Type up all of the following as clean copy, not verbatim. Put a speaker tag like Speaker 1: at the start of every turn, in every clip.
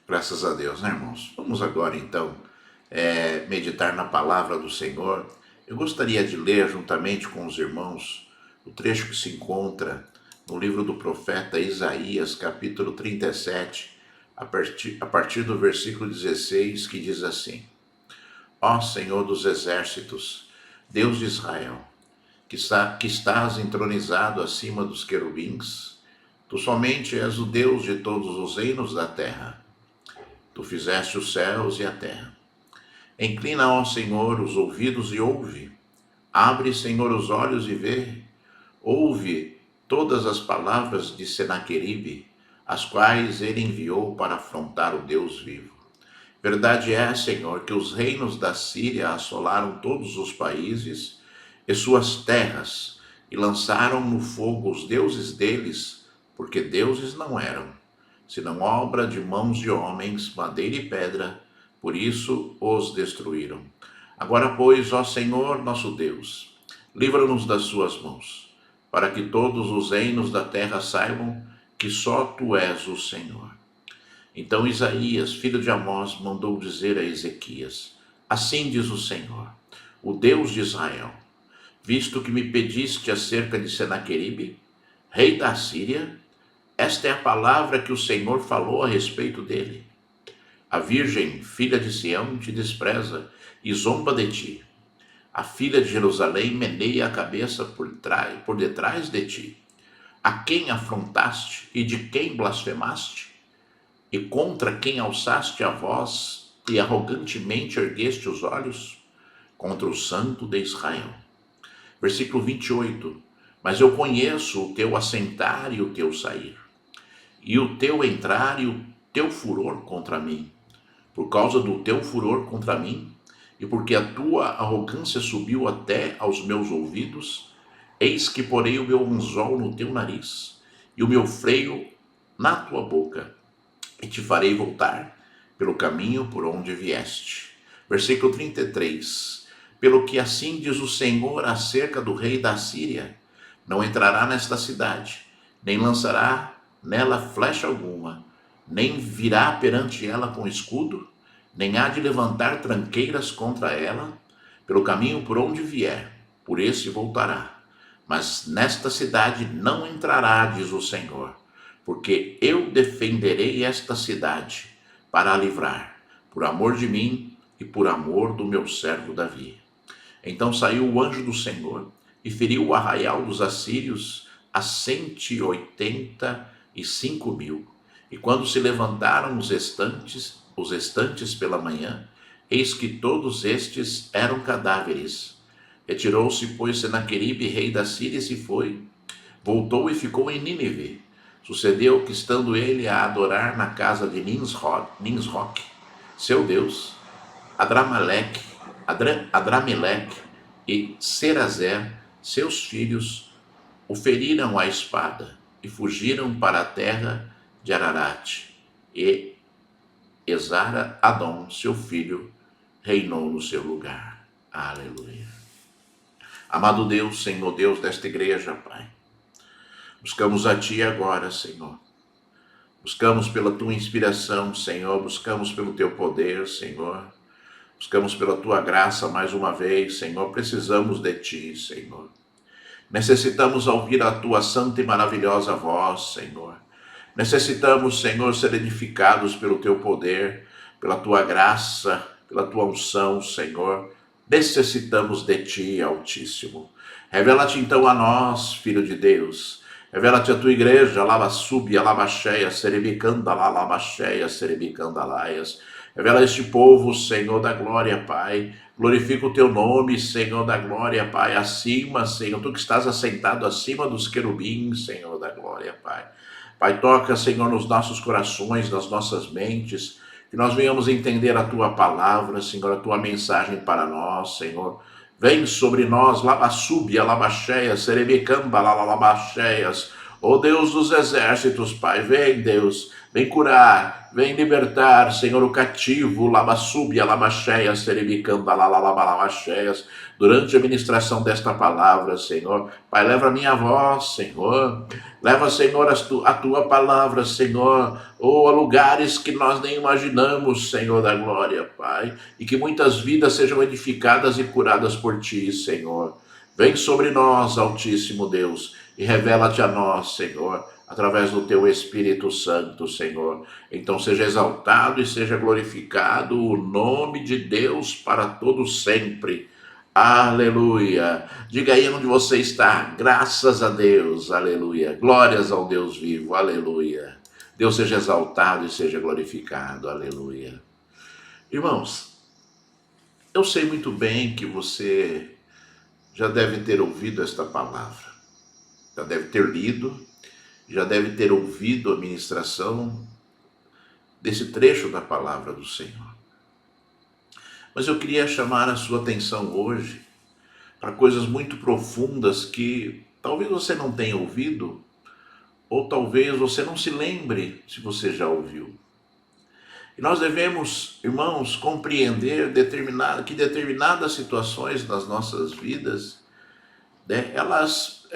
Speaker 1: Graças a Deus, né, irmãos? Vamos agora, então, meditar na palavra do Senhor. Eu gostaria de ler, juntamente com os irmãos, o trecho que se encontra no livro do profeta Isaías, capítulo 37, a partir do versículo 16, que diz assim: Ó Senhor dos exércitos, Deus de Israel, que estás entronizado acima dos querubins, tu somente és o Deus de todos os reinos da terra. Tu fizeste os céus e a terra. Inclina, ó Senhor, os ouvidos e ouve. Abre, Senhor, os olhos e vê. Ouve todas as palavras de Senaqueribe, as quais ele enviou para afrontar o Deus vivo. Verdade é, Senhor, que os reinos da Síria assolaram todos os países e suas terras, e lançaram no fogo os deuses deles, porque deuses não eram, senão obra de mãos de homens, madeira e pedra, por isso os destruíram. Agora, pois, ó Senhor nosso Deus, livra-nos das suas mãos, para que todos os reinos da terra saibam que só tu és o Senhor. Então Isaías, filho de Amós, mandou dizer a Ezequias: Assim diz o Senhor, o Deus de Israel, visto que me pediste acerca de Senaqueribe, rei da Síria, esta é a palavra que o Senhor falou a respeito dele. A virgem, filha de Sião, te despreza e zomba de ti. A filha de Jerusalém meneia a cabeça por detrás de ti. A quem afrontaste e de quem blasfemaste? E contra quem alçaste a voz e arrogantemente ergueste os olhos? Contra o Santo de Israel. Versículo 28. Mas eu conheço o teu assentar e o teu sair, e o teu entrar e o teu furor contra mim. Por causa do teu furor contra mim, e porque a tua arrogância subiu até aos meus ouvidos, eis que porei o meu anzol no teu nariz, e o meu freio na tua boca, e te farei voltar pelo caminho por onde vieste. Versículo 33. Pelo que assim diz o Senhor acerca do rei da Síria: não entrará nesta cidade, nem lançará nela flecha alguma, nem virá perante ela com escudo, nem há de levantar tranqueiras contra ela. Pelo caminho por onde vier, por esse voltará. Mas nesta cidade não entrará, diz o Senhor, porque eu defenderei esta cidade para a livrar, por amor de mim e por amor do meu servo Davi. Então saiu o anjo do Senhor e feriu o arraial dos assírios a 185.000. E quando se levantaram os estantes pela manhã, eis que todos estes eram cadáveres. Retirou-se, pois, Senaqueribe, rei da Síria, e se foi. Voltou e ficou em Nínive. Sucedeu que, estando ele a adorar na casa de Nisroque, seu Deus, Adrameleque e Serazer, seus filhos, o feriram à espada e fugiram para a terra de Ararat. E Esara-Adom, seu filho, reinou no seu lugar. Aleluia. Amado Deus, Senhor Deus desta igreja, Pai, buscamos a Ti agora, Senhor. Buscamos pela Tua inspiração, Senhor. Buscamos pelo Teu poder, Senhor. Buscamos pela Tua graça mais uma vez, Senhor. Precisamos de Ti, Senhor. Necessitamos ouvir a Tua santa e maravilhosa voz, Senhor. Necessitamos, Senhor, ser edificados pelo Teu poder, pela Tua graça, pela Tua unção, Senhor. Necessitamos de Ti, Altíssimo. Revela-te então a nós, Filho de Deus. Revela-te a Tua igreja, lava subi, lava cheia, serebicanda lá, lava cheia, serebicanda laias. Revela este povo, Senhor da glória, Pai. Glorifica o Teu nome, Senhor da glória, Pai. Acima, Senhor, Tu que estás assentado acima dos querubins, Senhor da glória, Pai. Pai, toca, Senhor, nos nossos corações, nas nossas mentes, que nós venhamos entender a Tua palavra, Senhor, a Tua mensagem para nós, Senhor. Vem sobre nós, labasúbia, labaxéia, serebicamba, labacheias. Ó Deus dos exércitos, Pai, vem, Deus, Vem curar, vem libertar, Senhor, o cativo, labassúbia, labacheias, seribicanda, lalalabacheias, durante a ministração desta palavra, Senhor. Pai, leva a minha voz, Senhor. Leva, Senhor, a tua palavra, Senhor, ou a lugares que nós nem imaginamos, Senhor da glória, Pai. E que muitas vidas sejam edificadas e curadas por Ti, Senhor. Vem sobre nós, Altíssimo Deus, e revela-te a nós, Senhor, através do Teu Espírito Santo, Senhor. Então seja exaltado e seja glorificado o nome de Deus para todos sempre. Aleluia. Diga aí onde você está. Graças a Deus. Aleluia. Glórias ao Deus vivo. Aleluia. Deus seja exaltado e seja glorificado. Aleluia. Irmãos, eu sei muito bem que você já deve ter ouvido esta palavra. Já deve ter lido, já deve ter ouvido a ministração desse trecho da palavra do Senhor. Mas eu queria chamar a sua atenção hoje para coisas muito profundas que talvez você não tenha ouvido, ou talvez você não se lembre se você já ouviu. E nós devemos, irmãos, compreender que determinadas situações nas nossas vidas, né, elas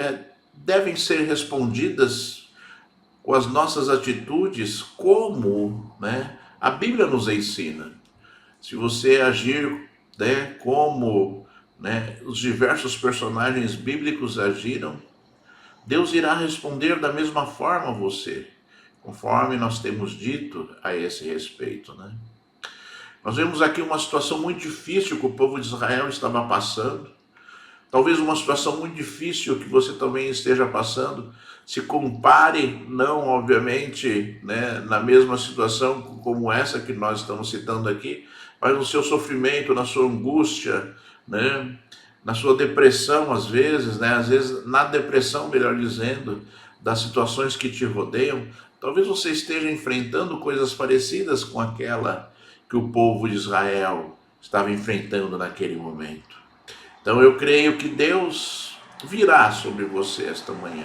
Speaker 1: devem ser respondidas com as nossas atitudes como, né, a Bíblia nos ensina. Se você agir, né, como, né, os diversos personagens bíblicos agiram, Deus irá responder da mesma forma a você, conforme nós temos dito a esse respeito, né? Nós vemos aqui uma situação muito difícil que o povo de Israel estava passando. Talvez uma situação muito difícil que você também esteja passando. Se compare, não obviamente, né, na mesma situação como essa que nós estamos citando aqui, mas no seu sofrimento, na sua angústia, né, na sua depressão às vezes na depressão, melhor dizendo, das situações que te rodeiam, talvez você esteja enfrentando coisas parecidas com aquela que o povo de Israel estava enfrentando naquele momento. Então eu creio que Deus virá sobre você esta manhã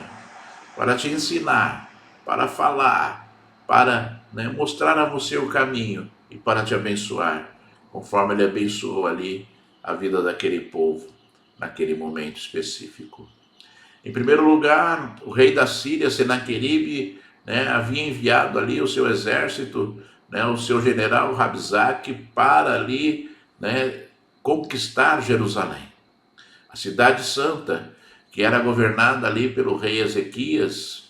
Speaker 1: para te ensinar, para falar, para, né, mostrar a você o caminho e para te abençoar, conforme Ele abençoou ali a vida daquele povo naquele momento específico. Em primeiro lugar, o rei da Síria, Senaqueribe, né, havia enviado ali o seu exército, né, o seu general Rabsaque, para ali, né, conquistar Jerusalém. A cidade santa, que era governada ali pelo rei Ezequias,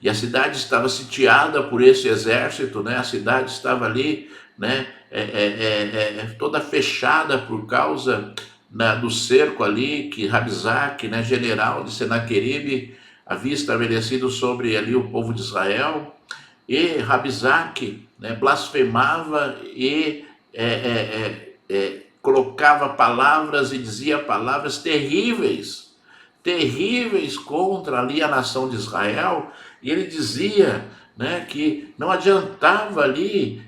Speaker 1: e a cidade estava sitiada por esse exército, né? A cidade estava ali, né, toda fechada por causa, né, do cerco ali que Rabsaque, né, general de Senaqueribe, havia estabelecido sobre ali o povo de Israel. E Rabsaque, né, blasfemava e colocava palavras e dizia palavras terríveis contra ali a nação de Israel, e ele dizia, né, que não adiantava ali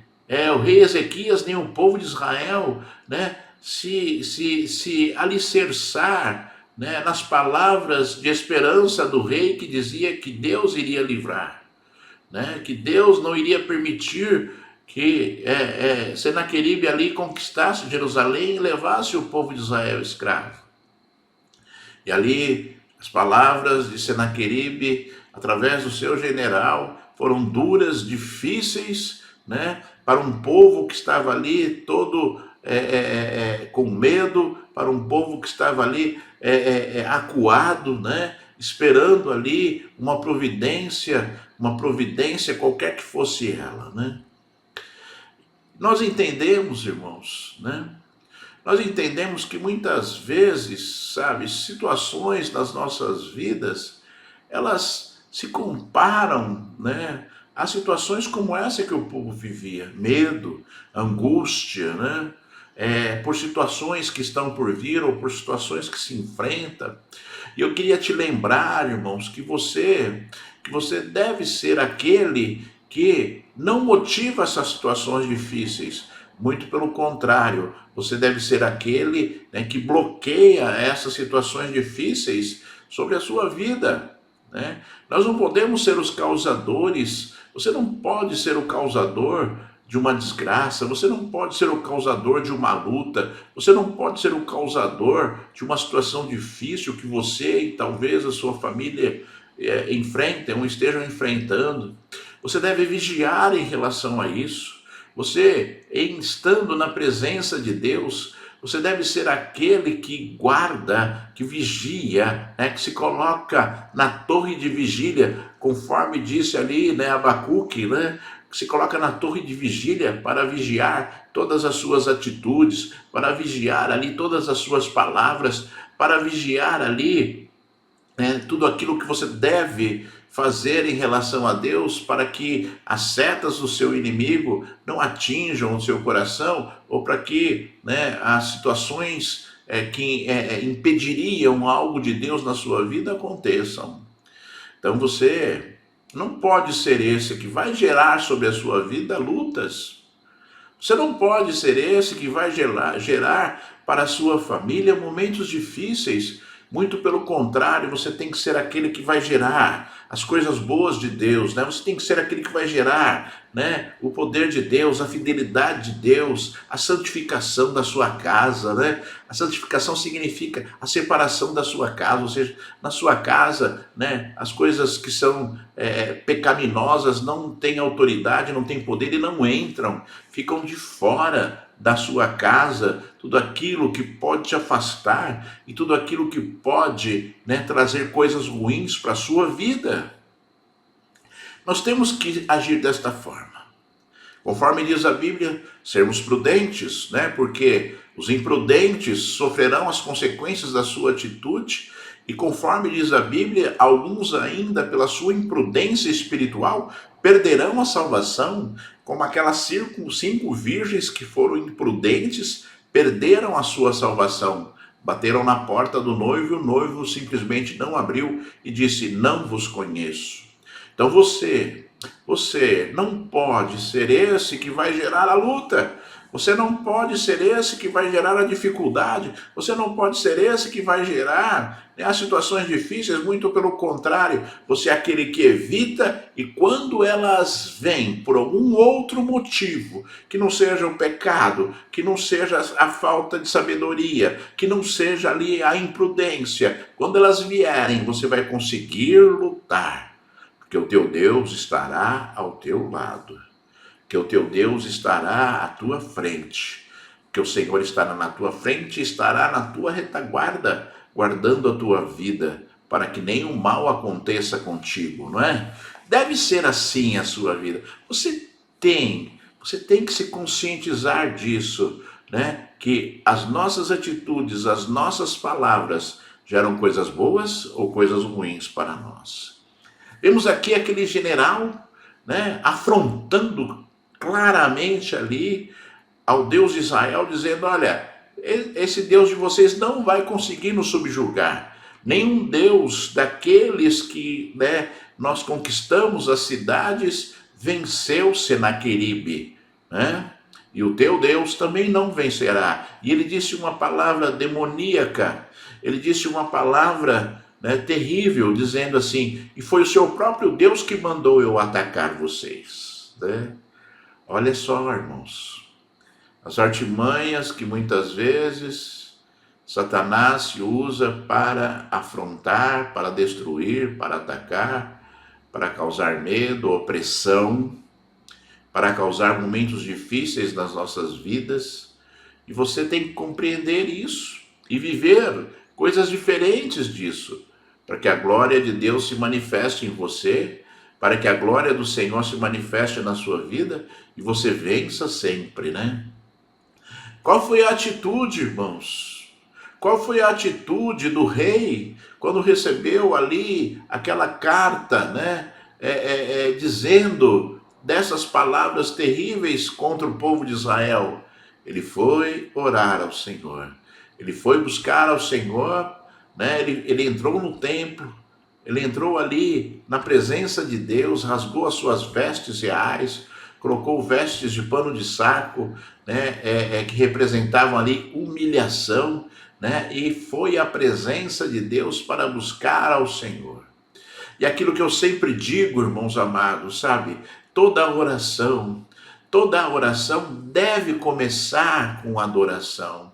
Speaker 1: o rei Ezequias nem o povo de Israel, né, se alicerçar, né, nas palavras de esperança do rei que dizia que Deus iria livrar, né, que Deus não iria permitir que Senaqueribe ali conquistasse Jerusalém e levasse o povo de Israel escravo. E ali as palavras de Senaqueribe, através do seu general, foram duras, difíceis, né, para um povo que estava ali todo com medo, para um povo que estava ali acuado, né, esperando ali uma providência qualquer que fosse ela, né? Nós entendemos, irmãos, né? Nós entendemos que muitas vezes, sabe, situações nas nossas vidas, elas se comparam, né, a situações como essa que o povo vivia. Medo, angústia, né? Por situações que estão por vir ou por situações que se enfrenta. E eu queria te lembrar, irmãos, que você deve ser aquele que não motiva essas situações difíceis. Muito pelo contrário, você deve ser aquele, né, que bloqueia essas situações difíceis sobre a sua vida, né? Nós não podemos ser os causadores Você não pode ser o causador de uma desgraça, você não pode ser o causador de uma luta, você não pode ser o causador de uma situação difícil que você e talvez a sua família enfrentem ou estejam enfrentando. Você deve vigiar em relação a isso. Você, estando na presença de Deus, você deve ser aquele que guarda, que vigia, né, que se coloca na torre de vigília, conforme disse ali, né, Abacuque, né, que se coloca na torre de vigília para vigiar todas as suas atitudes, para vigiar ali todas as suas palavras, para vigiar ali tudo aquilo que você deve fazer em relação a Deus para que as setas do seu inimigo não atinjam o seu coração ou para que as situações que impediriam algo de Deus na sua vida aconteçam. Então você não pode ser esse que vai gerar sobre a sua vida lutas. Você não pode ser esse que vai gerar para a sua família momentos difíceis. Muito pelo contrário, você tem que ser aquele que vai gerar as coisas boas de Deus, né? Você tem que ser aquele que vai gerar, né, o poder de Deus, a fidelidade de Deus, a santificação da sua casa, né? A santificação significa a separação da sua casa, ou seja, na sua casa, né, as coisas que são pecaminosas não têm autoridade, não têm poder e não entram, ficam de fora da sua casa, tudo aquilo que pode te afastar e tudo aquilo que pode trazer coisas ruins para a sua vida. Nós temos que agir desta forma. Conforme diz a Bíblia, sermos prudentes, porque os imprudentes sofrerão as consequências da sua atitude e conforme diz a Bíblia, alguns ainda pela sua imprudência espiritual perderão a salvação, como aquelas 5 virgens que foram imprudentes, perderam a sua salvação. Bateram na porta do noivo e o noivo simplesmente não abriu e disse, não vos conheço. Então você não pode ser esse que vai gerar a luta. Você não pode ser esse que vai gerar a dificuldade. Você não pode ser esse que vai gerar as situações difíceis. Muito pelo contrário, você é aquele que evita e quando elas vêm por algum outro motivo, que não seja o pecado, que não seja a falta de sabedoria, que não seja ali a imprudência, quando elas vierem, você vai conseguir lutar, porque o teu Deus estará ao teu lado. Que o teu Deus estará à tua frente, que o Senhor estará na tua frente e estará na tua retaguarda, guardando a tua vida, para que nenhum mal aconteça contigo, não é? Deve ser assim a sua vida. Você tem que se conscientizar disso, que as nossas atitudes, as nossas palavras geram coisas boas ou coisas ruins para nós. Vemos aqui aquele general, afrontando claramente ali ao Deus de Israel, dizendo, olha, esse Deus de vocês não vai conseguir nos subjugar. Nenhum Deus daqueles que nós conquistamos as cidades venceu Senaqueribe, e o teu Deus também não vencerá. E ele disse uma palavra demoníaca, ele disse uma palavra terrível, dizendo assim, e foi o seu próprio Deus que mandou eu atacar vocês. Olha só, irmãos, as artimanhas que muitas vezes Satanás se usa para afrontar, para destruir, para atacar, para causar medo, opressão, para causar momentos difíceis nas nossas vidas. E você tem que compreender isso e viver coisas diferentes disso, para que a glória de Deus se manifeste em você, para que a glória do Senhor se manifeste na sua vida e você vença sempre, Qual foi a atitude, irmãos? Qual foi a atitude do rei quando recebeu ali aquela carta, dizendo dessas palavras terríveis contra o povo de Israel? Ele foi orar ao Senhor, ele foi buscar ao Senhor, ele entrou no templo, ele entrou ali na presença de Deus, rasgou as suas vestes reais, colocou vestes de pano de saco, que representavam ali humilhação, e foi à presença de Deus para buscar ao Senhor. E aquilo que eu sempre digo, irmãos amados, sabe? toda oração deve começar com adoração.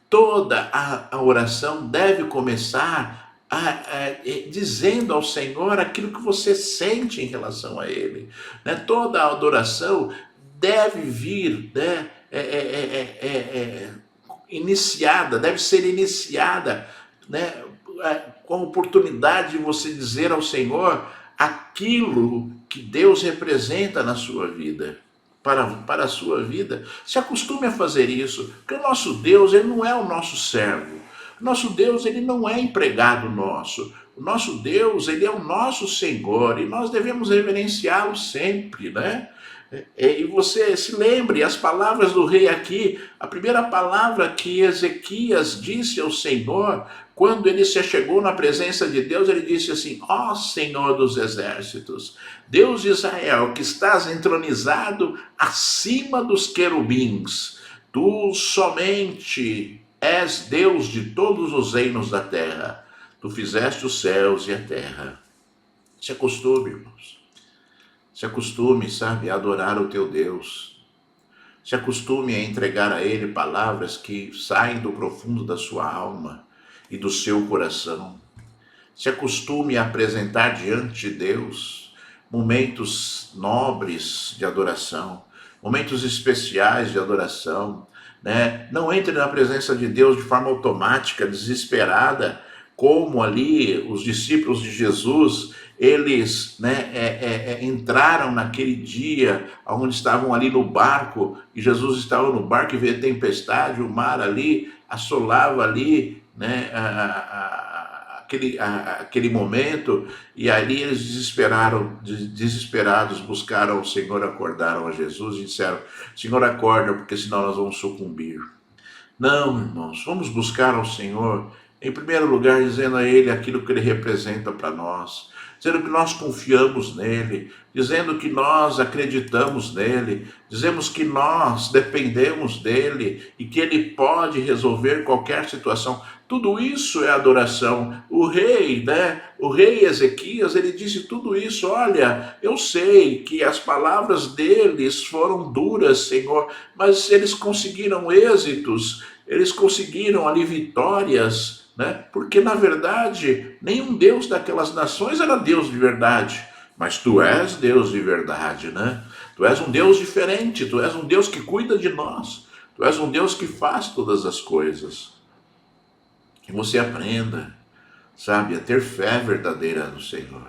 Speaker 1: Toda a oração deve começar dizendo ao Senhor aquilo que você sente em relação a Ele, né? Toda a adoração deve vir, né, deve ser iniciada, né, com a oportunidade de você dizer ao Senhor aquilo que Deus representa na sua vida. Para a sua vida, se acostume a fazer isso, porque o nosso Deus, ele não é o nosso servo, o nosso Deus, ele não é empregado nosso, o nosso Deus, ele é o nosso Senhor, e nós devemos reverenciá-lo sempre, né? E você se lembre, as palavras do rei aqui, a primeira palavra que Ezequias disse ao Senhor, quando ele se chegou na presença de Deus, ele disse assim: ó Senhor dos exércitos, Deus de Israel, que estás entronizado acima dos querubins, tu somente és Deus de todos os reinos da terra, tu fizeste os céus e a terra. Se acostume, irmãos. Se acostume, sabe, a adorar o teu Deus. Se acostume a entregar a Ele palavras que saem do profundo da sua alma e do seu coração. Se acostume a apresentar diante de Deus momentos nobres de adoração, momentos especiais de adoração, né? Não entre na presença de Deus de forma automática, desesperada, como ali os discípulos de Jesus, eles, né, entraram naquele dia onde estavam ali no barco, e Jesus estava no barco e veio a tempestade, o mar ali assolava ali, né, aquele momento, e ali eles desesperados, buscaram o Senhor, acordaram a Jesus e disseram: Senhor, acorda, porque senão nós vamos sucumbir. Não, irmãos, vamos buscar ao Senhor, em primeiro lugar, dizendo a Ele aquilo que Ele representa para nós, dizendo que nós confiamos nele, dizendo que nós acreditamos nele, dizemos que nós dependemos dele e que ele pode resolver qualquer situação. Tudo isso é adoração. O rei, né? O rei Ezequias, ele disse tudo isso. Olha, eu sei que as palavras deles foram duras, Senhor, mas eles conseguiram êxitos, eles conseguiram ali vitórias, né? Porque na verdade nenhum Deus daquelas nações era Deus de verdade, mas tu és Deus de verdade, né? Tu és um Deus diferente, tu és um Deus que cuida de nós, tu és um Deus que faz todas as coisas. Que você aprenda, sabe, a ter fé verdadeira no Senhor.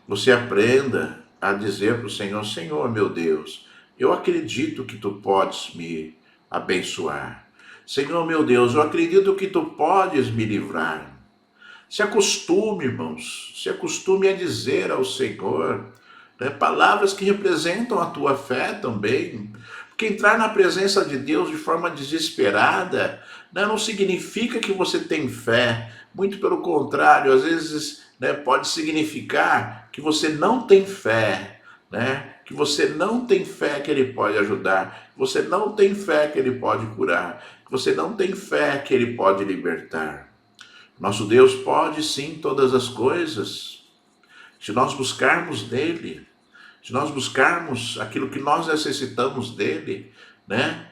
Speaker 1: Você aprenda a dizer para o Senhor: Senhor, meu Deus, eu acredito que tu podes me abençoar. Senhor, meu Deus, eu acredito que tu podes me livrar. Se acostume, irmãos, se acostume a dizer ao Senhor, né, palavras que representam a tua fé também. Porque entrar na presença de Deus de forma desesperada, né, não significa que você tem fé. Muito pelo contrário, às vezes, né, pode significar que você não tem fé, né? Que você não tem fé que Ele pode ajudar, que você não tem fé que Ele pode curar, que você não tem fé que Ele pode libertar. Nosso Deus pode sim todas as coisas, se nós buscarmos nele, se nós buscarmos aquilo que nós necessitamos dele, né?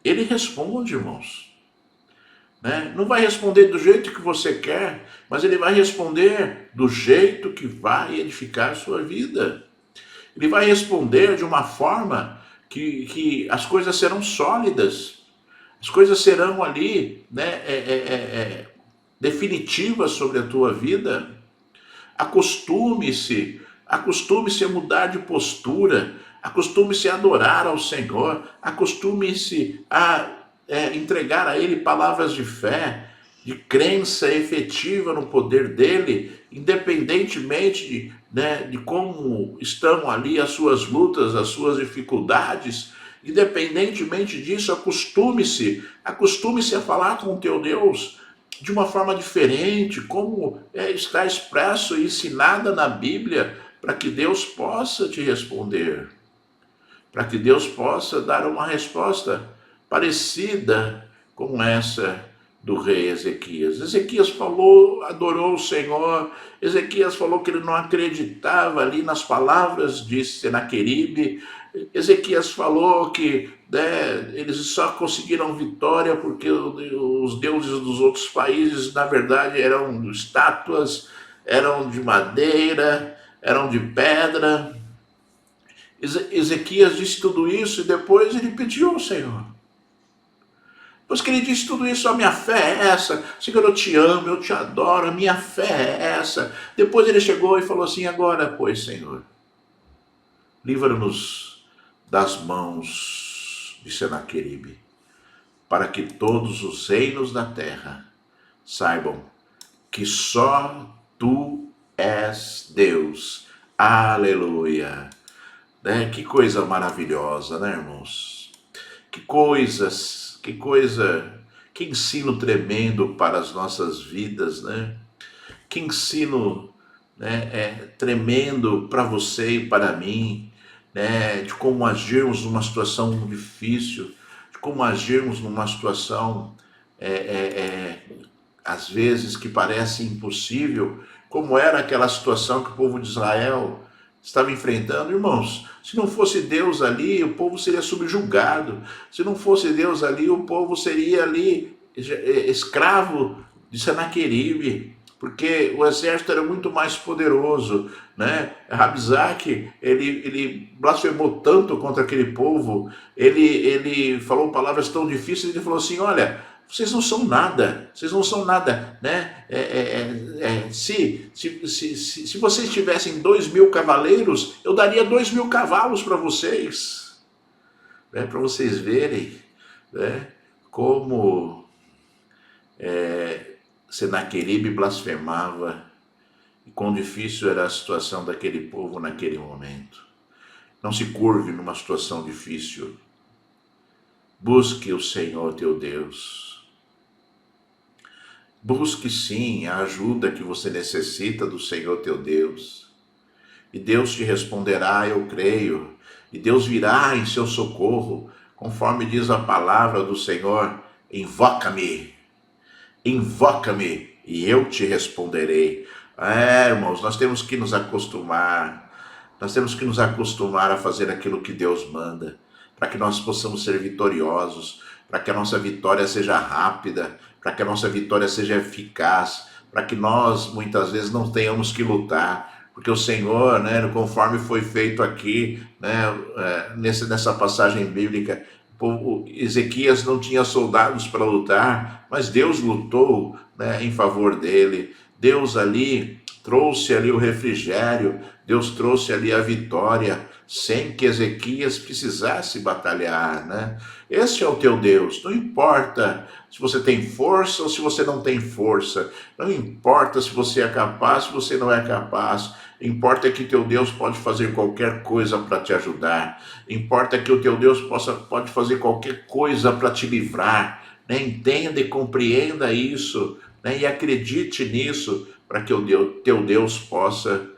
Speaker 1: Ele responde, irmãos. Né? Não vai responder do jeito que você quer, mas Ele vai responder do jeito que vai edificar a sua vida. Ele vai responder de uma forma que as coisas serão sólidas, as coisas serão ali, né, definitivas sobre a tua vida. Acostume-se a mudar de postura, acostume-se a adorar ao Senhor, acostume-se a entregar a Ele palavras de fé, de crença efetiva no poder dEle, independentemente de como estão ali as suas lutas, as suas dificuldades. Independentemente disso, acostume-se a falar com o teu Deus de uma forma diferente, como está expresso e ensinada na Bíblia, para que Deus possa te responder, para que Deus possa dar uma resposta parecida com essa do rei Ezequias. Ezequias falou, adorou o Senhor. Ezequias falou que ele não acreditava ali nas palavras de Senaqueribe. Ezequias falou que, né, eles só conseguiram vitória porque os deuses dos outros países, na verdade, eram estátuas, eram de madeira, eram de pedra. Ezequias disse tudo isso e depois ele pediu ao Senhor. Pois que ele disse tudo isso, a minha fé é essa, Senhor, eu te amo, eu te adoro, a minha fé é essa. Depois ele chegou e falou assim, agora, pois, Senhor, livra-nos das mãos de Senaqueribe, para que todos os reinos da terra saibam que só tu és Deus. Aleluia. Né? Que coisa maravilhosa, né, irmãos? Que ensino tremendo para as nossas vidas, né? Que ensino, né, tremendo para você e para mim, né? De como agirmos numa situação difícil, de como agirmos numa situação, às vezes, que parece impossível, como era aquela situação que o povo de Israel estava enfrentando. Irmãos, se não fosse Deus ali, o povo seria subjugado. Se não fosse Deus ali, o povo seria ali escravo de Senaqueribe, porque o exército era muito mais poderoso, né? Rabsaque, ele blasfemou tanto contra aquele povo, ele falou palavras tão difíceis, ele falou assim, olha, vocês não são nada, né? Se vocês tivessem 2.000 cavaleiros, eu daria 2.000 cavalos para vocês, né? Para vocês verem, né? Como Senaqueribe blasfemava e quão difícil era a situação daquele povo naquele momento. Não se curve numa situação difícil. Busque o Senhor teu Deus. Busque sim a ajuda que você necessita do Senhor teu Deus. E Deus te responderá, eu creio. E Deus virá em seu socorro, conforme diz a palavra do Senhor, invoca-me, e eu te responderei. Irmãos, nós temos que nos acostumar a fazer aquilo que Deus manda, para que nós possamos ser vitoriosos, para que a nossa vitória seja rápida, para que a nossa vitória seja eficaz, para que nós, muitas vezes, não tenhamos que lutar, porque o Senhor, né, conforme foi feito aqui, né, nessa passagem bíblica, Ezequias não tinha soldados para lutar, mas Deus lutou, né, em favor dele. Deus ali trouxe ali o refrigério, Deus trouxe ali a vitória, sem que Ezequias precisasse batalhar, né? Esse é o teu Deus, não importa se você tem força ou se você não tem força, não importa se você é capaz, se você não é capaz, importa que teu Deus pode fazer qualquer coisa para te ajudar, importa que o teu Deus pode fazer qualquer coisa para te livrar, né? Entenda e compreenda isso, né? E acredite nisso, para que o teu Deus possa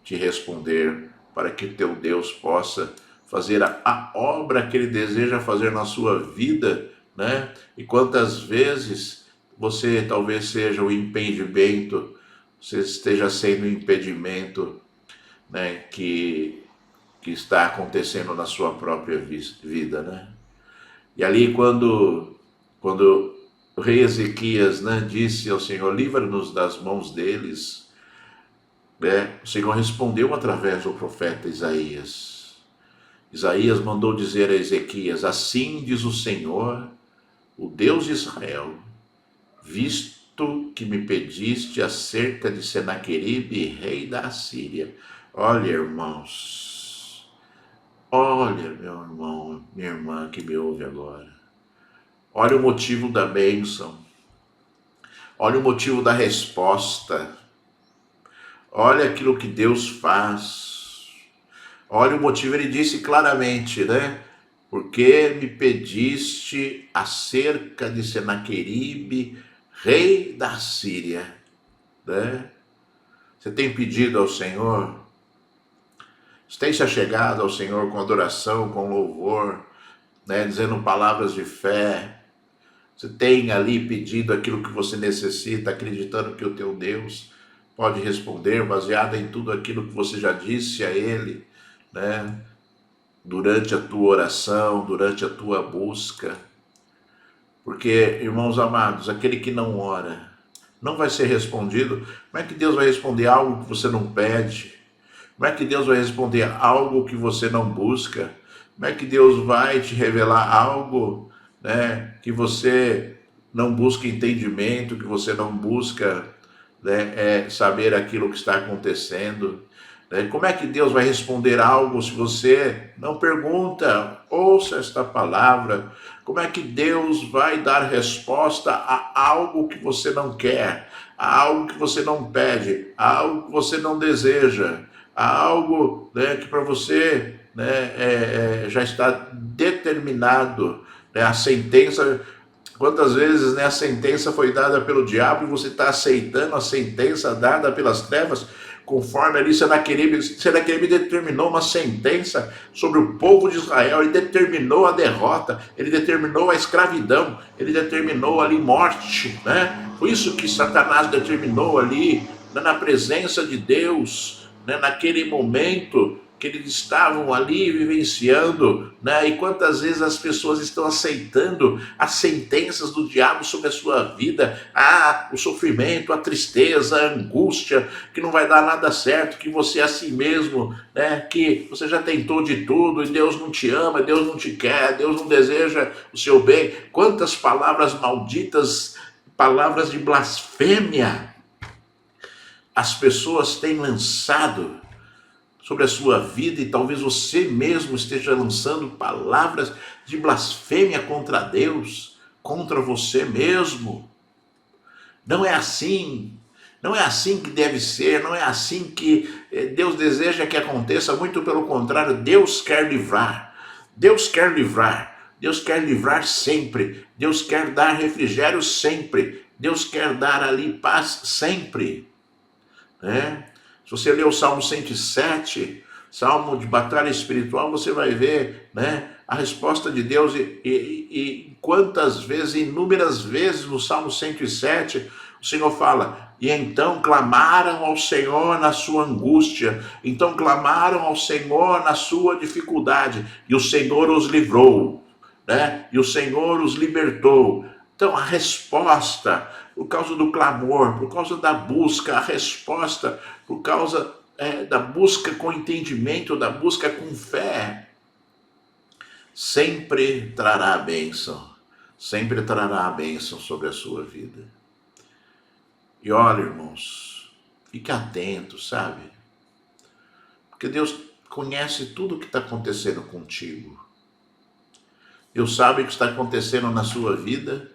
Speaker 1: te responder, para que teu Deus possa fazer a obra que Ele deseja fazer na sua vida, né? E quantas vezes você talvez seja o impedimento, você esteja sendo o impedimento, né, que está acontecendo na sua própria vida, né? E ali quando o rei Ezequias, né, disse ao Senhor, livra-nos das mãos deles, né, o Senhor respondeu através do profeta Isaías. Isaías mandou dizer a Ezequias, assim diz o Senhor, o Deus de Israel, visto que me pediste acerca de Senaqueribe, rei da Assíria. Olha, irmãos, olha, meu irmão, minha irmã que me ouve agora. Olha o motivo da bênção. Olha o motivo da resposta. Olha aquilo que Deus faz. Olha o motivo, ele disse claramente, né? Porque me pediste acerca de Senaqueribe, rei da Síria, né? Você tem pedido ao Senhor? Você tem se achegado ao Senhor com adoração, com louvor, né? Dizendo palavras de fé, Você tem ali pedido aquilo que você necessita, acreditando que o teu Deus pode responder, baseado em tudo aquilo que você já disse a Ele, né? Durante a tua oração, durante a tua busca. Porque, irmãos amados, aquele que não ora não vai ser respondido. Como é que Deus vai responder algo que você não pede? Como é que Deus vai responder algo que você não busca? Como é que Deus vai te revelar algo, né, que você não busca entendimento, que você não busca, né, saber aquilo que está acontecendo? Né? Como é que Deus vai responder algo se você não pergunta? Ouça esta palavra. Como é que Deus vai dar resposta a algo que você não quer, a algo que você não pede, a algo que você não deseja, a algo, né, que para você, né, já está determinado, né, a sentença. Quantas vezes, né, a sentença foi dada pelo diabo e você está aceitando a sentença dada pelas trevas, conforme ali Senaqueribe determinou uma sentença sobre o povo de Israel, ele determinou a derrota, ele determinou a escravidão, ele determinou ali morte, né? Foi isso que Satanás determinou ali, né, na presença de Deus, né, naquele momento que eles estavam ali vivenciando, né? E quantas vezes as pessoas estão aceitando as sentenças do diabo sobre a sua vida, o sofrimento, a tristeza, a angústia, que não vai dar nada certo, que você é assim mesmo, né? Que você já tentou de tudo e Deus não te ama, Deus não te quer, Deus não deseja o seu bem. Quantas palavras malditas, palavras de blasfêmia as pessoas têm lançado sobre a sua vida, e talvez você mesmo esteja lançando palavras de blasfêmia contra Deus, contra você mesmo. Não é assim, não é assim que deve ser, não é assim que Deus deseja que aconteça, muito pelo contrário, Deus quer livrar, Deus quer livrar, Deus quer livrar sempre, Deus quer dar refrigério sempre, Deus quer dar ali paz sempre, né? Se você ler o Salmo 107, Salmo de batalha espiritual, você vai ver, né, a resposta de Deus e quantas vezes, inúmeras vezes no Salmo 107, o Senhor fala: e então clamaram ao Senhor na sua angústia, então clamaram ao Senhor na sua dificuldade, e o Senhor os livrou, né? E o Senhor os libertou. Então a resposta, por causa do clamor, por causa da busca, a resposta, por causa da busca com entendimento, da busca com fé, sempre trará a bênção, sempre trará a bênção sobre a sua vida. E olha, irmãos, fique atento, sabe? Porque Deus conhece tudo o que está acontecendo contigo. Deus sabe o que está acontecendo na sua vida.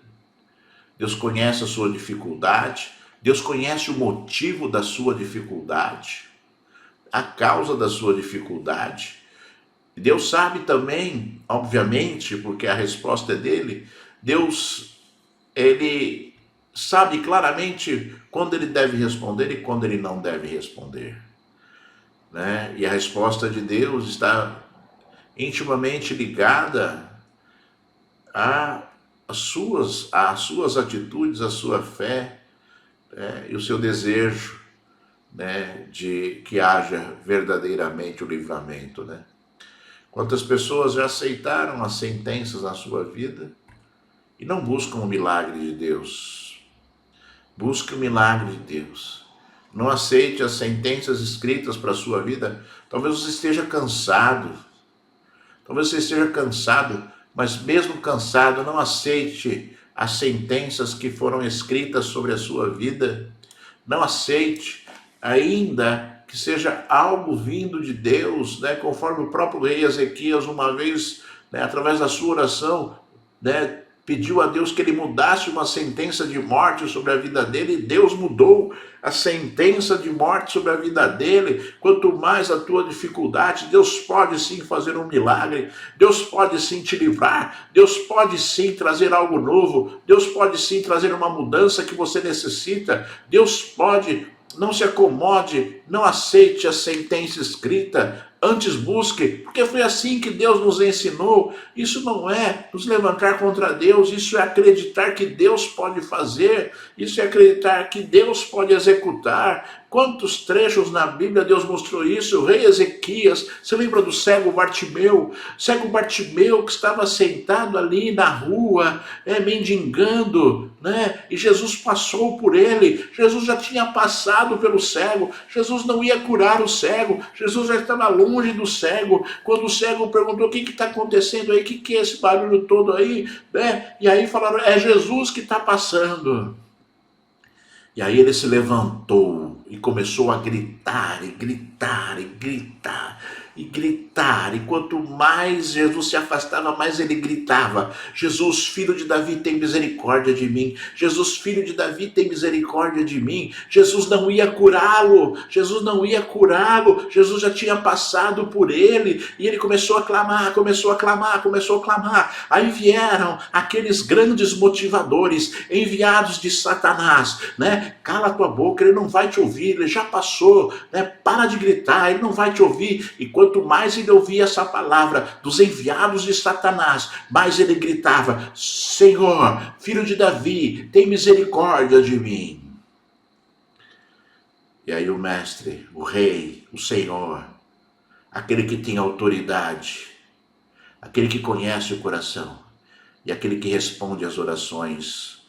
Speaker 1: Deus conhece a sua dificuldade. Deus conhece o motivo da sua dificuldade, a causa da sua dificuldade. Deus sabe também, obviamente, porque a resposta é dele, Deus, ele sabe claramente quando ele deve responder e quando ele não deve responder, né? E a resposta de Deus está intimamente ligada às suas atitudes, à sua fé, e o seu desejo, né, de que haja verdadeiramente o livramento, né? Quantas pessoas já aceitaram as sentenças na sua vida e não buscam o milagre de Deus? Busque o milagre de Deus. Não aceite as sentenças escritas para a sua vida. Talvez você esteja cansado. Talvez você esteja cansado, mas mesmo cansado, não aceite as sentenças que foram escritas sobre a sua vida. Não aceite, ainda que seja algo vindo de Deus, né? Conforme o próprio rei Ezequias, uma vez, né, através da sua oração, né, pediu a Deus que ele mudasse uma sentença de morte sobre a vida dele, e Deus mudou a sentença de morte sobre a vida dele. Quanto mais a tua dificuldade, Deus pode sim fazer um milagre, Deus pode sim te livrar, Deus pode sim trazer algo novo, Deus pode sim trazer uma mudança que você necessita, Deus pode. Não se acomode, não aceite a sentença escrita, Antes busque, porque foi assim que Deus nos ensinou. Isso não é nos levantar contra Deus, isso é acreditar que Deus pode fazer, isso é acreditar que Deus pode executar. Quantos trechos na Bíblia Deus mostrou isso? O rei Ezequias, você lembra do cego Bartimeu? Cego Bartimeu que estava sentado ali na rua, mendigando, né? E Jesus passou por ele. Jesus já tinha passado pelo cego. Jesus não ia curar o cego. Jesus já estava longe do cego. Quando o cego perguntou: o que está acontecendo aí? O que é esse barulho todo aí? Né? E aí falaram: é Jesus que está passando. E aí ele se levantou e começou a gritar, e gritar, e gritar, e gritar. E quanto mais Jesus se afastava, mais ele gritava: Jesus, filho de Davi, tem misericórdia de mim. Jesus, filho de Davi, tem misericórdia de mim. Jesus não ia curá-lo. Jesus não ia curá-lo. Jesus já tinha passado por ele. E ele começou a clamar, começou a clamar, começou a clamar. Aí vieram aqueles grandes motivadores enviados de Satanás, né? Cala tua boca, ele não vai te ouvir, ele já passou, né? Para de gritar, ele não vai te ouvir. E quanto mais ele ouvia essa palavra dos enviados de Satanás, mais ele gritava: Senhor, filho de Davi, tem misericórdia de mim. E aí o mestre, o rei, o Senhor, aquele que tem autoridade, aquele que conhece o coração e aquele que responde às orações,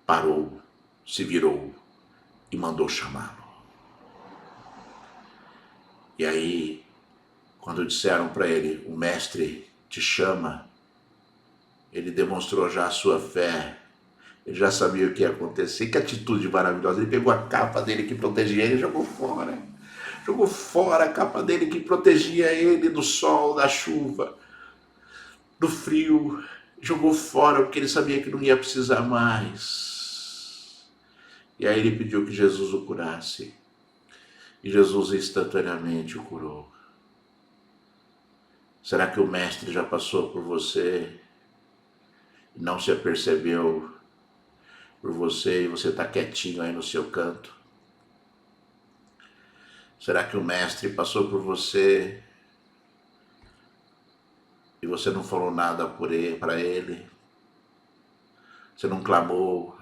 Speaker 1: parou, se virou e mandou chamá-lo. E aí, quando disseram para ele: o mestre te chama, ele demonstrou já a sua fé, ele já sabia o que ia acontecer. Que atitude maravilhosa! Ele pegou a capa dele que protegia ele e jogou fora. Jogou fora a capa dele que protegia ele do sol, da chuva, do frio. Jogou fora porque ele sabia que não ia precisar mais. E aí ele pediu que Jesus o curasse. E Jesus instantaneamente o curou. Será que o mestre já passou por você e não se apercebeu por você e você está quietinho aí no seu canto? Será que o mestre passou por você e você não falou nada para ele? Você não clamou,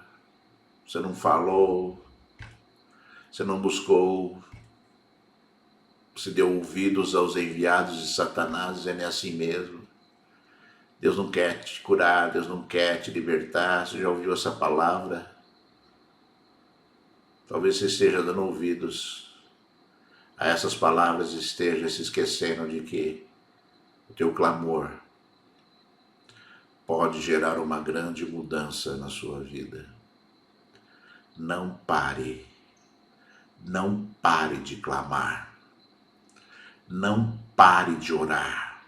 Speaker 1: você não falou, você não buscou, você deu ouvidos aos enviados de Satanás, dizendo: é assim mesmo. Deus não quer te curar, Deus não quer te libertar. Você já ouviu essa palavra? Talvez você esteja dando ouvidos a essas palavras e esteja se esquecendo de que o teu clamor pode gerar uma grande mudança na sua vida. Não pare de clamar. Não pare de orar.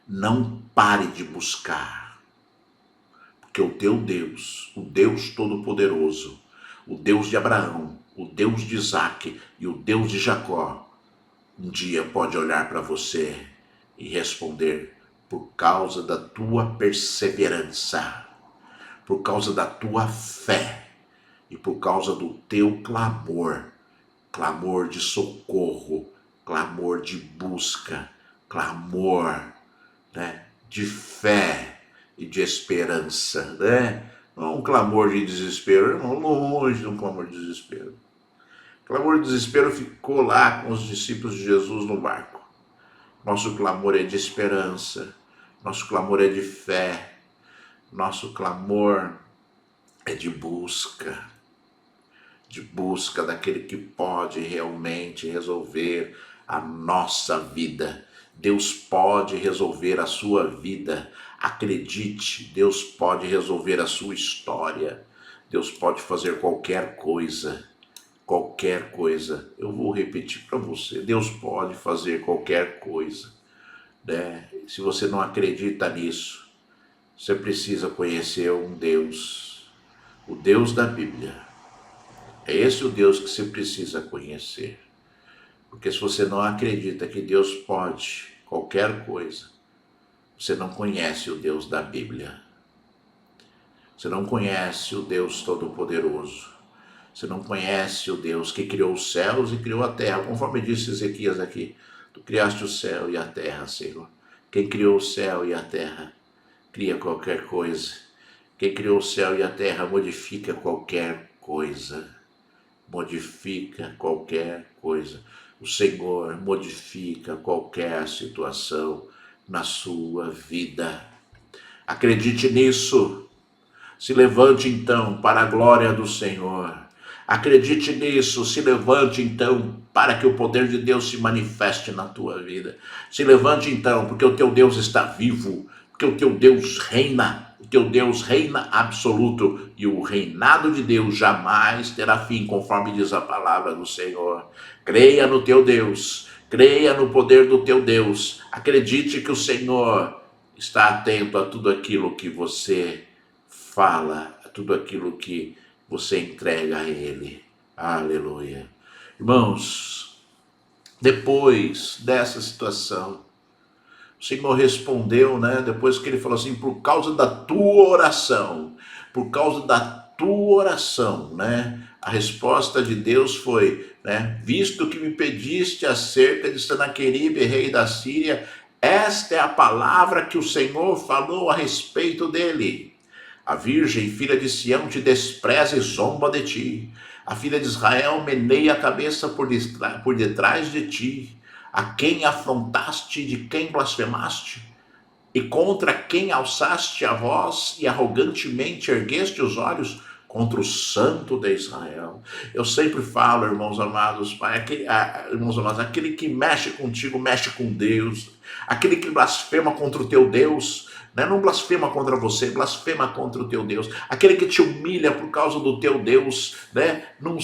Speaker 1: Não pare de buscar. Porque o teu Deus, o Deus Todo-Poderoso, o Deus de Abraão, o Deus de Isaac e o Deus de Jacó, um dia pode olhar para você e responder: por causa da tua perseverança, por causa da tua fé e por causa do teu clamor, clamor de socorro, clamor de busca, clamor, né, de fé e de esperança, né? Não um clamor de desespero, irmão, longe de um clamor de desespero. O clamor de desespero ficou lá com os discípulos de Jesus no barco. Nosso clamor é de esperança, nosso clamor é de fé, nosso clamor é de busca daquele que pode realmente resolver a nossa vida. Deus pode resolver a sua vida. Acredite, Deus pode resolver a sua história. Deus pode fazer qualquer coisa. Qualquer coisa. Eu vou repetir para você. Deus pode fazer qualquer coisa, né? Se você não acredita nisso, você precisa conhecer um Deus, o Deus da Bíblia. É esse o Deus que você precisa conhecer. Porque se você não acredita que Deus pode qualquer coisa, você não conhece o Deus da Bíblia. Você não conhece o Deus Todo-Poderoso. Você não conhece o Deus que criou os céus e criou a terra, conforme disse Ezequias aqui. Tu criaste o céu e a terra, Senhor. Quem criou o céu e a terra, cria qualquer coisa. Quem criou o céu e a terra modifica qualquer coisa. Modifica qualquer coisa. O Senhor modifica qualquer situação na sua vida. Acredite nisso. Se levante então para a glória do Senhor. Acredite nisso, se levante então para que o poder de Deus se manifeste na tua vida. Se levante então, porque o teu Deus está vivo, porque o teu Deus reina, o teu Deus reina absoluto e o reinado de Deus jamais terá fim, conforme diz a palavra do Senhor. Creia no teu Deus, creia no poder do teu Deus, acredite que o Senhor está atento a tudo aquilo que você fala, a tudo aquilo que você entrega a Ele. Aleluia. Irmãos, depois dessa situação, o Senhor respondeu, né? Depois que ele falou assim, por causa da tua oração, por causa da tua oração, né? A resposta de Deus foi, né? Visto que me pediste acerca de Senaqueribe, rei da Síria, esta é a palavra que o Senhor falou a respeito dele. A virgem, filha de Sião, te despreza e zomba de ti. A filha de Israel meneia a cabeça por detrás de ti. A quem afrontaste, de quem blasfemaste? E contra quem alçaste a voz e arrogantemente ergueste os olhos? Contra o Santo de Israel. Eu sempre falo, irmãos amados, pai, irmãos amados, aquele que mexe contigo, mexe com Deus. Aquele que blasfema contra o teu Deus, né? Não blasfema contra você, blasfema contra o teu Deus. Aquele que te humilha por causa do teu Deus, né? Não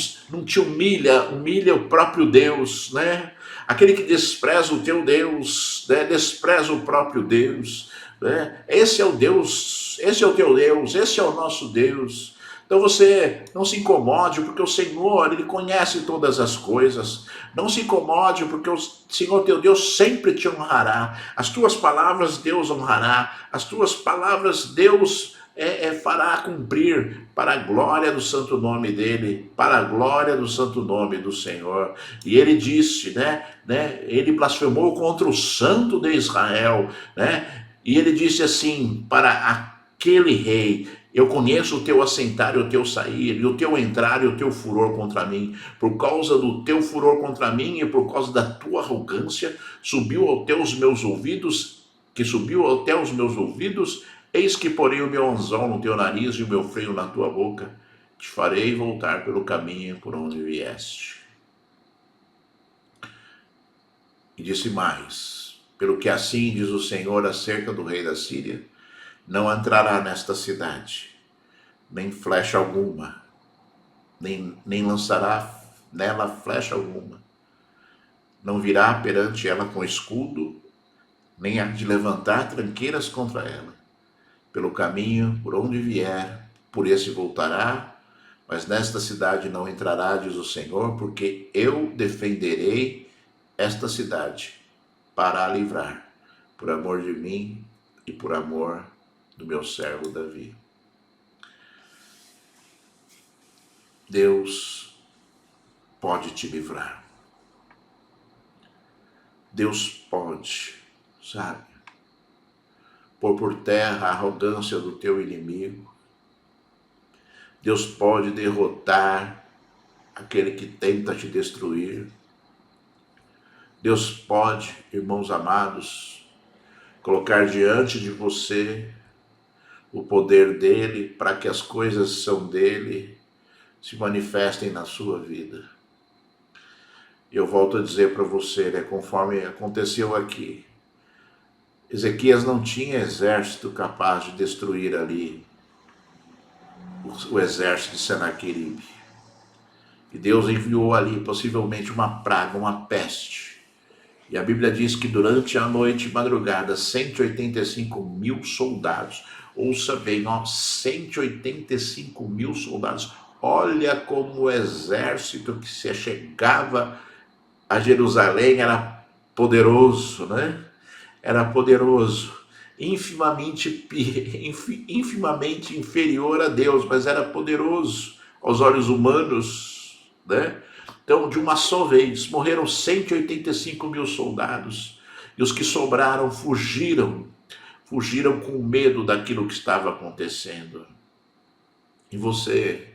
Speaker 1: te humilha, humilha o próprio Deus, né? Aquele que despreza o teu Deus, né? Despreza o próprio Deus, né? Esse é o Deus, esse é o teu Deus, esse é o nosso Deus. Então você não se incomode, porque o Senhor, Ele conhece todas as coisas. Não se incomode, porque o Senhor teu Deus sempre te honrará. As tuas palavras Deus honrará. As tuas palavras Deus fará cumprir para a glória do santo nome dEle, para a glória do santo nome do Senhor. E Ele disse, né? Ele blasfemou contra o Santo de Israel, né? E Ele disse assim para aquele rei: eu conheço o teu assentar e o teu sair, e o teu entrar e o teu furor contra mim. Por causa do teu furor contra mim e por causa da tua arrogância, subiu até os meus ouvidos, eis que porei o meu anzol no teu nariz e o meu freio na tua boca. Te farei voltar pelo caminho por onde vieste. E disse mais: pelo que assim diz o Senhor acerca do rei da Síria, não entrará nesta cidade, nem flecha alguma, nem lançará nela flecha alguma. Não virá perante ela com escudo, nem há de levantar tranqueiras contra ela. Pelo caminho, por onde vier, por esse voltará, mas nesta cidade não entrará, diz o Senhor, porque eu defenderei esta cidade para a livrar, por amor de mim e por amor do meu servo Davi. Deus pode te livrar. Deus pode, sabe, pôr por terra a arrogância do teu inimigo. Deus pode derrotar aquele que tenta te destruir. Deus pode, irmãos amados, colocar diante de você o poder dele para que as coisas que são dele se manifestem na sua vida. E eu volto a dizer para você, né, conforme aconteceu aqui, Ezequias não tinha exército capaz de destruir ali o exército de Senaqueribe. E Deus enviou ali possivelmente uma praga, uma peste. E a Bíblia diz que durante a noite e madrugada, 185 mil soldados, ouça bem, 185 mil soldados. Olha como o exército que se chegava a Jerusalém era poderoso, né? Era poderoso, infimamente inferior a Deus, mas era poderoso aos olhos humanos, né? Então, de uma só vez, morreram 185 mil soldados. E os que sobraram fugiram com medo daquilo que estava acontecendo. E você,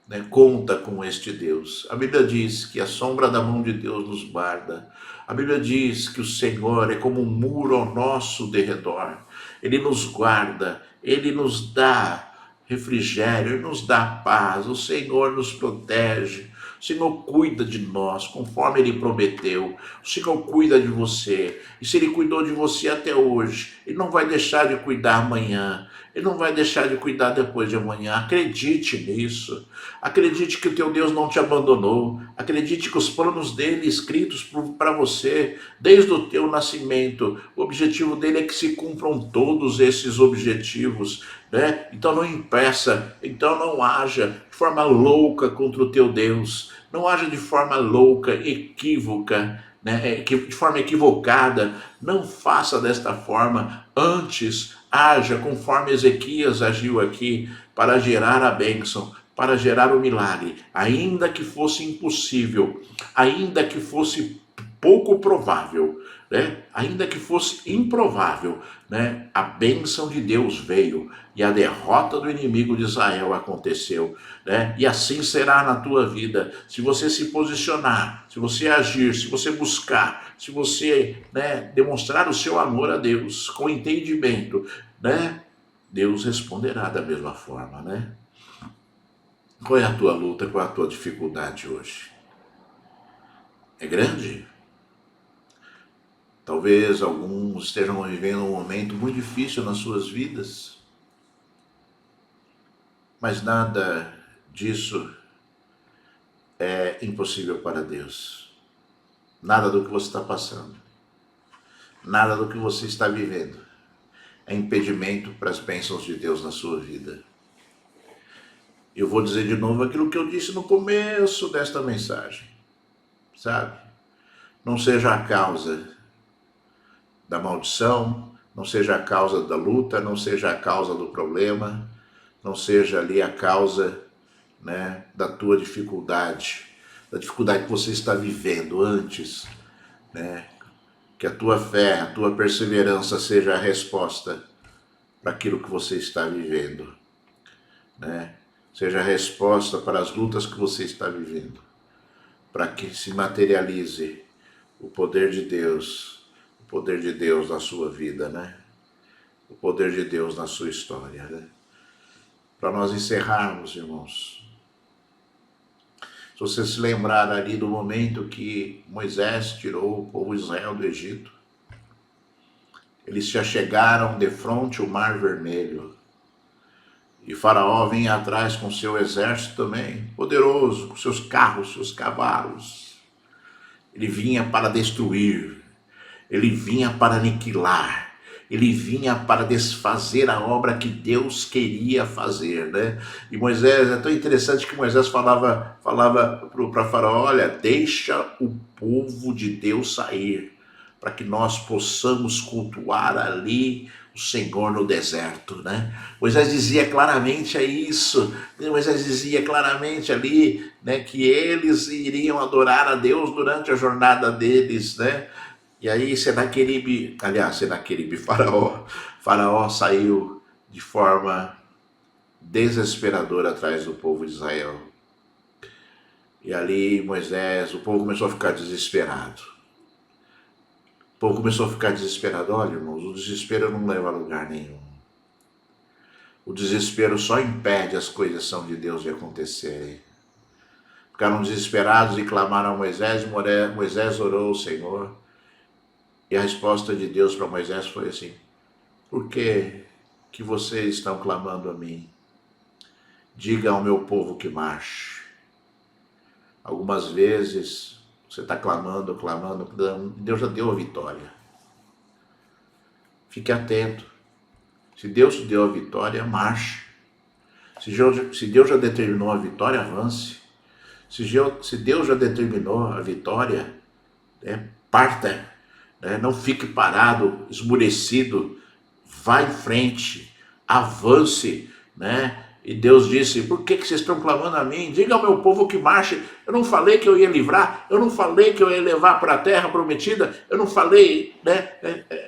Speaker 1: né, conta com este Deus. A Bíblia diz que a sombra da mão de Deus nos guarda. A Bíblia diz que o Senhor é como um muro ao nosso derredor. Ele nos guarda, Ele nos dá refrigério, Ele nos dá paz, o Senhor nos protege, o Senhor cuida de nós, conforme Ele prometeu, o Senhor cuida de você, e se Ele cuidou de você até hoje, Ele não vai deixar de cuidar amanhã, Ele não vai deixar de cuidar depois de amanhã. Acredite nisso, acredite que o teu Deus não te abandonou, acredite que os planos dele escritos para você, desde o teu nascimento, o objetivo dele é que se cumpram todos esses objetivos, né? Então não impeça, então não haja de forma louca contra o teu Deus, não haja de forma louca, equívoca, né? De forma equivocada, não faça desta forma, antes haja conforme Ezequias agiu aqui, para gerar a bênção, para gerar o milagre, ainda que fosse impossível, ainda que fosse pouco provável, né? Ainda que fosse improvável, né? A bênção de Deus veio e a derrota do inimigo de Israel aconteceu, né? E assim será na tua vida, se você se posicionar, se você agir, se você buscar, se você, né, demonstrar o seu amor a Deus com entendimento, né? Deus responderá da mesma forma, né? Qual é a tua luta, qual é a tua dificuldade hoje? É grande? Talvez alguns estejam vivendo um momento muito difícil nas suas vidas, mas nada disso é impossível para Deus. Nada do que você está passando, nada do que você está vivendo é impedimento para as bênçãos de Deus na sua vida. Eu vou dizer de novo aquilo que eu disse no começo desta mensagem, sabe? Não seja a causa da maldição, não seja a causa da luta, não seja a causa do problema, não seja ali a causa, né, da tua dificuldade, da dificuldade que você está vivendo antes, né? Que a tua fé, a tua perseverança seja a resposta para aquilo que você está vivendo, né? Seja a resposta para as lutas que você está vivendo, para que se materialize o poder de Deus na sua vida, né? O poder de Deus na sua história, né? Para nós encerrarmos, irmãos, se você se lembrar ali do momento que Moisés tirou o povo de Israel do Egito, eles se achegaram de frente ao Mar Vermelho, e Faraó vinha atrás com seu exército também, poderoso, com seus carros, seus cavalos. Ele vinha para destruir, ele vinha para aniquilar, ele vinha para desfazer a obra que Deus queria fazer, né? E Moisés, é tão interessante que Moisés falava para Faraó: olha, deixa o povo de Deus sair, para que nós possamos cultuar ali o Senhor no deserto, né? Moisés dizia claramente isso, Moisés dizia claramente ali, né, que eles iriam adorar a Deus durante a jornada deles, né? E aí Faraó saiu de forma desesperadora atrás do povo de Israel. E ali o povo começou a ficar desesperado. O povo começou a ficar desesperado. Olha, irmãos, o desespero não leva a lugar nenhum. O desespero só impede as coisas são de Deus de acontecerem. Ficaram desesperados e clamaram a Moisés. Moisés orou ao Senhor. E a resposta de Deus para Moisés foi assim: por que vocês estão clamando a mim? Diga ao meu povo que marche. Algumas vezes você está clamando, Deus já deu a vitória. Fique atento. Se Deus te deu a vitória, marche. Se Deus já determinou a vitória, avance. Se Deus já determinou a vitória, parta. Não fique parado, esmurecido. Vá em frente, avance, né? E Deus disse, por que vocês estão clamando a mim? Diga ao meu povo que marche. Eu não falei que eu ia livrar, eu não falei que eu ia levar para a terra prometida, eu não falei, né?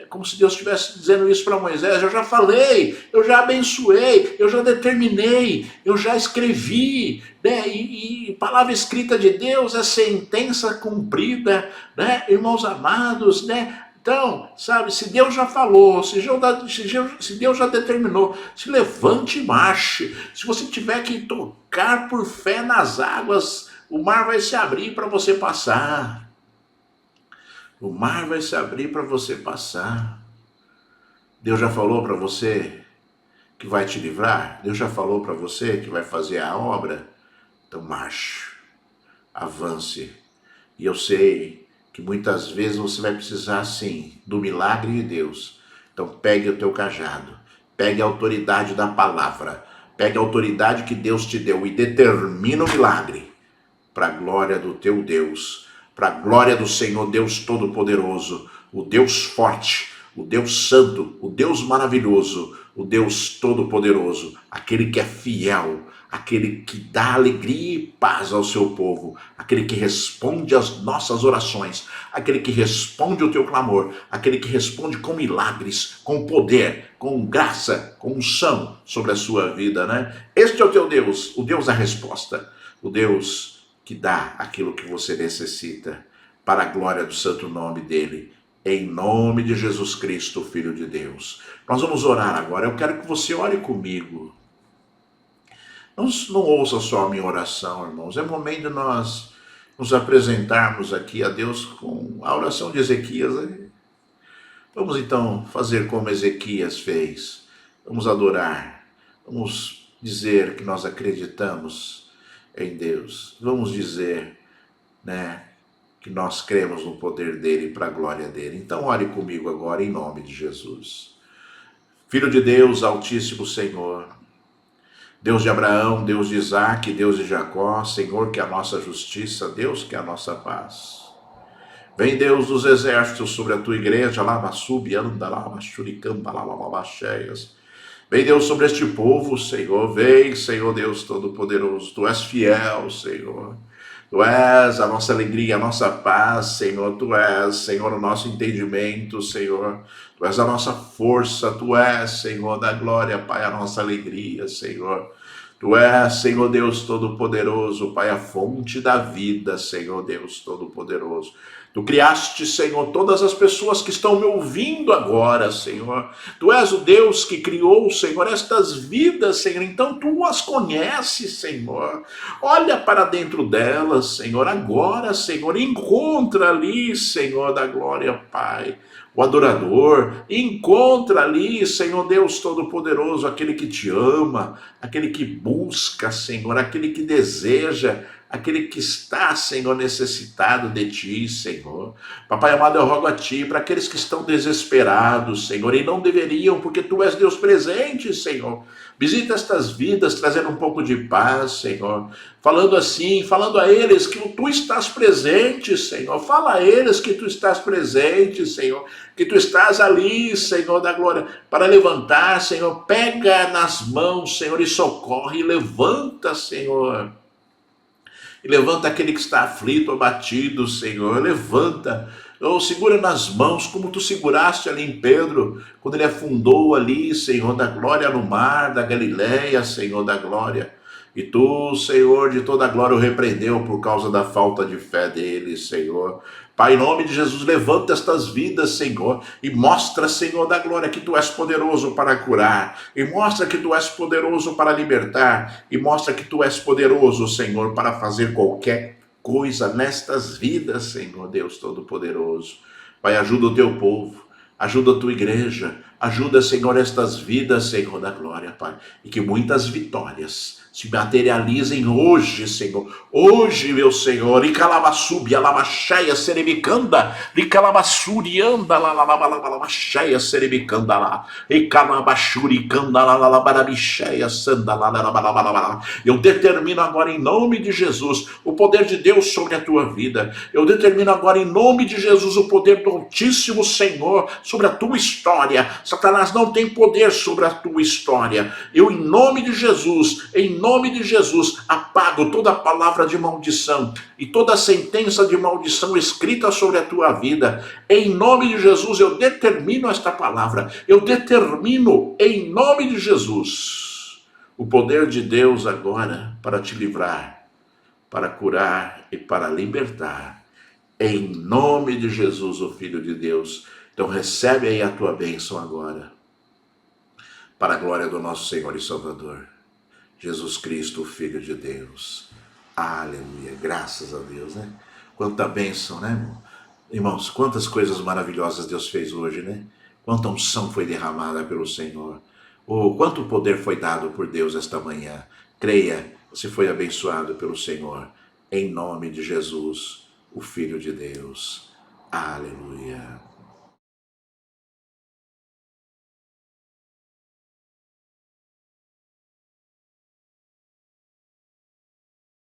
Speaker 1: Como se Deus estivesse dizendo isso para Moisés. Eu já falei, eu já abençoei, eu já determinei, eu já escrevi, né? E palavra escrita de Deus é sentença cumprida, né? Irmãos amados, né? Então, sabe, se Deus já falou, se Deus já determinou, se levante e marche. Se você tiver que tocar por fé nas águas, o mar vai se abrir para você passar. O mar vai se abrir para você passar. Deus já falou para você que vai te livrar? Deus já falou para você que vai fazer a obra? Então marche, avance. E eu sei que muitas vezes você vai precisar, sim, do milagre de Deus. Então pegue o teu cajado, pegue a autoridade da palavra, pegue a autoridade que Deus te deu e determina o milagre para a glória do teu Deus, para a glória do Senhor Deus Todo-Poderoso, o Deus forte, o Deus santo, o Deus maravilhoso, o Deus Todo-Poderoso, aquele que é fiel, aquele que dá alegria e paz ao seu povo, aquele que responde às nossas orações, aquele que responde o teu clamor, aquele que responde com milagres, com poder, com graça, com unção sobre a sua vida, né? Este é o teu Deus, o Deus da resposta, o Deus que dá aquilo que você necessita, para a glória do santo nome dele, em nome de Jesus Cristo, Filho de Deus. Nós vamos orar agora, eu quero que você ore comigo. Não ouça só a minha oração, irmãos. É momento de nós nos apresentarmos aqui a Deus com a oração de Ezequias. Vamos então fazer como Ezequias fez. Vamos adorar. Vamos dizer que nós acreditamos em Deus. Vamos dizer, né, que nós cremos no poder dele e para a glória dele. Então ore comigo agora em nome de Jesus. Filho de Deus, Altíssimo Senhor, Deus de Abraão, Deus de Isaac, Deus de Jacó, Senhor que é a nossa justiça, Deus que é a nossa paz. Vem Deus dos exércitos sobre a tua igreja, lava, sube, anda, lava, churicamba, lava, cheias. Vem Deus sobre este povo, Senhor, vem Senhor Deus Todo-Poderoso, Tu és fiel, Senhor. Tu és a nossa alegria, a nossa paz, Senhor. Tu és, Senhor, o nosso entendimento, Senhor. Tu és a nossa força, Tu és, Senhor, da glória, Pai, a nossa alegria, Senhor. Tu és, Senhor Deus Todo-Poderoso, Pai, a fonte da vida, Senhor Deus Todo-Poderoso. Tu criaste, Senhor, todas as pessoas que estão me ouvindo agora, Senhor. Tu és o Deus que criou, Senhor, estas vidas, Senhor. Então Tu as conheces, Senhor. Olha para dentro delas, Senhor, agora, Senhor. Encontra ali, Senhor, da glória, Pai, o adorador. Encontra ali, Senhor Deus Todo-Poderoso, aquele que te ama, aquele que busca, Senhor, aquele que deseja, aquele que está, Senhor, necessitado de Ti, Senhor. Papai amado, eu rogo a Ti, para aqueles que estão desesperados, Senhor, e não deveriam, porque Tu és Deus presente, Senhor. Visita estas vidas, trazendo um pouco de paz, Senhor. Falando assim, falando a eles que Tu estás presente, Senhor. Fala a eles que Tu estás presente, Senhor. Que Tu estás ali, Senhor da glória, para levantar, Senhor. Pega nas mãos, Senhor, e socorre, e levanta, Senhor. E levanta aquele que está aflito, abatido, Senhor. Levanta, segura nas mãos, como Tu seguraste ali em Pedro, quando ele afundou ali, Senhor da glória, no mar da Galileia, Senhor da glória. E Tu, Senhor, de toda a glória, o repreendeu por causa da falta de fé dele, Senhor. Pai, em nome de Jesus, levanta estas vidas, Senhor, e mostra, Senhor da glória, que Tu és poderoso para curar, e mostra que Tu és poderoso para libertar, e mostra que Tu és poderoso, Senhor, para fazer qualquer coisa nestas vidas, Senhor Deus Todo-Poderoso. Pai, ajuda o Teu povo, ajuda a Tua igreja, ajuda, Senhor, estas vidas, Senhor da glória, Pai, e que muitas vitórias se materializem hoje, Senhor. Hoje, meu Senhor. Icalabassubia, lavacheia, serebicanda. Icalabassurianda, lavacheia, serebicanda lá. Icalabassuricanda, lavarabicheia, sanda, lá. Eu determino agora em nome de Jesus o poder de Deus sobre a tua vida. Eu determino agora em nome de Jesus o poder do Altíssimo Senhor sobre a tua história. Satanás não tem poder sobre a tua história. Eu, em nome de Jesus, apago toda palavra de maldição e toda sentença de maldição escrita sobre a tua vida. Em nome de Jesus, eu determino esta palavra. Eu determino, em nome de Jesus, o poder de Deus agora para te livrar, para curar e para libertar. Em nome de Jesus, o Filho de Deus. Então recebe aí a tua bênção agora, para a glória do nosso Senhor e Salvador, Jesus Cristo, o Filho de Deus. Aleluia, graças a Deus, né? Quanta bênção, né, irmãos? Quantas coisas maravilhosas Deus fez hoje, né? Quanta unção foi derramada pelo Senhor. Oh, quanto poder foi dado por Deus esta manhã. Creia, você foi abençoado pelo Senhor, em nome de Jesus, o Filho de Deus. Aleluia.